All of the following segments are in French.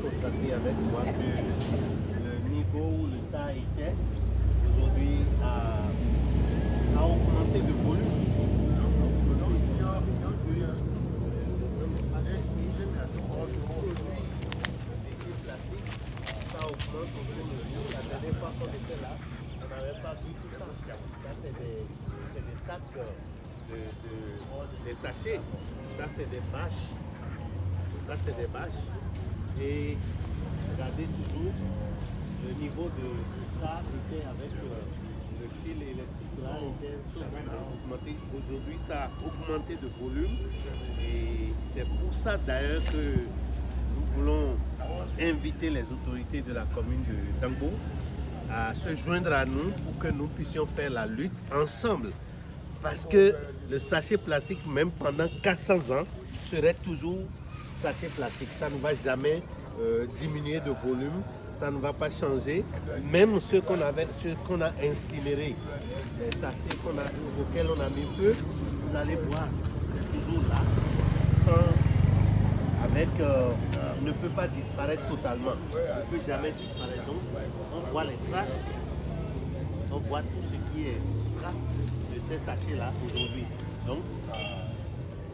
constater avec moi que le niveau où le tas était aujourd'hui a augmenté de volume. Ça augmente au fur et à mesure. La dernière fois qu'on était là, on n'avait pas vu tout ça. Ça, c'est des sacs, des sachets. Ça, c'est des bâches. Ça, c'est des bâches. Et regardez toujours, le niveau de ça était avec le fil électrique là, a augmenté. Aujourd'hui, ça a augmenté de volume. Et c'est pour ça d'ailleurs que nous voulons inviter les autorités de la commune de Dangbo à se joindre à nous pour que nous puissions faire la lutte ensemble. Parce que le sachet plastique, même pendant 400 ans, serait toujours sachet plastique. Ça ne va jamais diminuer de volume, ça ne va pas changer. Même ceux qu'on a incinérés, les sachets auxquels on a mis feu, vous allez voir, c'est toujours là, ne peut pas disparaître totalement. Ne peut jamais disparaître. Donc, on voit les traces, on voit tout ce qui est trace de ces sachets-là aujourd'hui. Donc,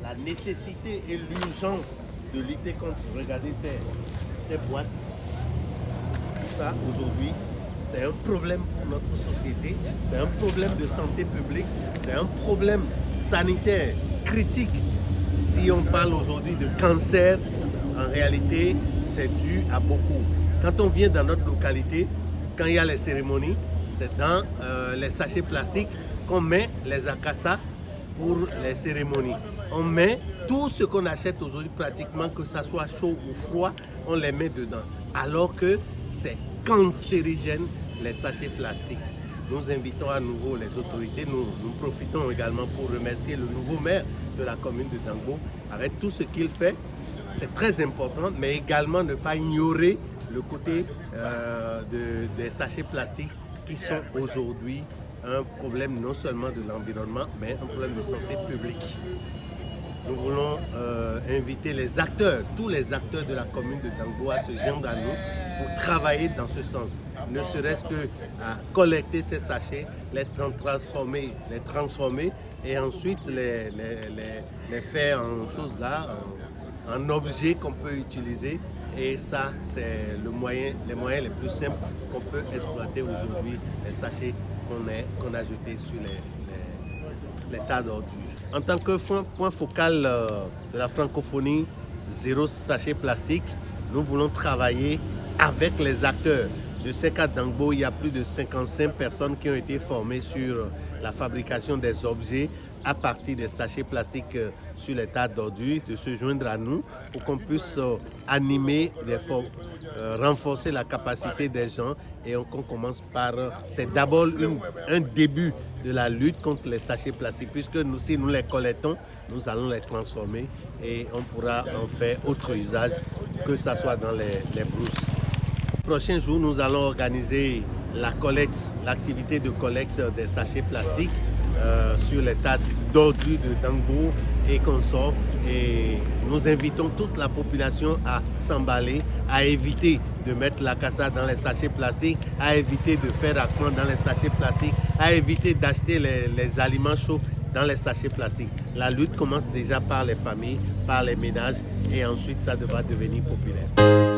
la nécessité et l'urgence de lutter contre, regardez ces boîtes, tout ça aujourd'hui, c'est un problème pour notre société, c'est un problème de santé publique, c'est un problème sanitaire critique. Si on parle aujourd'hui de cancer, en réalité, c'est dû à beaucoup. Quand on vient dans notre localité, quand il y a les cérémonies, c'est dans les sachets plastiques qu'on met les acassas pour les cérémonies. On met tout ce qu'on achète aujourd'hui, pratiquement, que ça soit chaud ou froid, on les met dedans. Alors que c'est cancérigène, les sachets plastiques. Nous invitons à nouveau les autorités, nous profitons également pour remercier le nouveau maire de la commune de Dangbo avec tout ce qu'il fait. C'est très important, mais également ne pas ignorer le côté des sachets plastiques qui sont aujourd'hui un problème non seulement de l'environnement, mais un problème de santé publique. Nous voulons inviter les acteurs, tous les acteurs de la commune de Dangbo à se joindre à nous pour travailler dans ce sens. Ne serait-ce que à collecter ces sachets, les transformer et ensuite les faire en choses là, en objets qu'on peut utiliser. Et ça, c'est les moyens les plus simples qu'on peut exploiter aujourd'hui, les sachets qu'on a jetés sur les tas d'ordures. En tant que point focal de la francophonie, zéro sachet plastique, nous voulons travailler avec les acteurs. Je sais qu'à Dangbo, il y a plus de 55 personnes qui ont été formées sur la fabrication des objets à partir des sachets plastiques sur les tas d'ordures, de se joindre à nous pour qu'on puisse animer, renforcer la capacité des gens et qu'on commence par... C'est d'abord un début de la lutte contre les sachets plastiques puisque si nous les collectons, nous allons les transformer et on pourra en faire autre usage que ce soit dans les brousses. Prochain jour, nous allons organiser l'activité de collecte des sachets plastiques sur les tas d'ordures de Dangbo et consorts. Et nous invitons toute la population à s'emballer, à éviter de mettre la cassa dans les sachets plastiques, à éviter de faire accroître dans les sachets plastiques, à éviter d'acheter les aliments chauds dans les sachets plastiques. La lutte commence déjà par les familles, par les ménages et ensuite ça devra devenir populaire.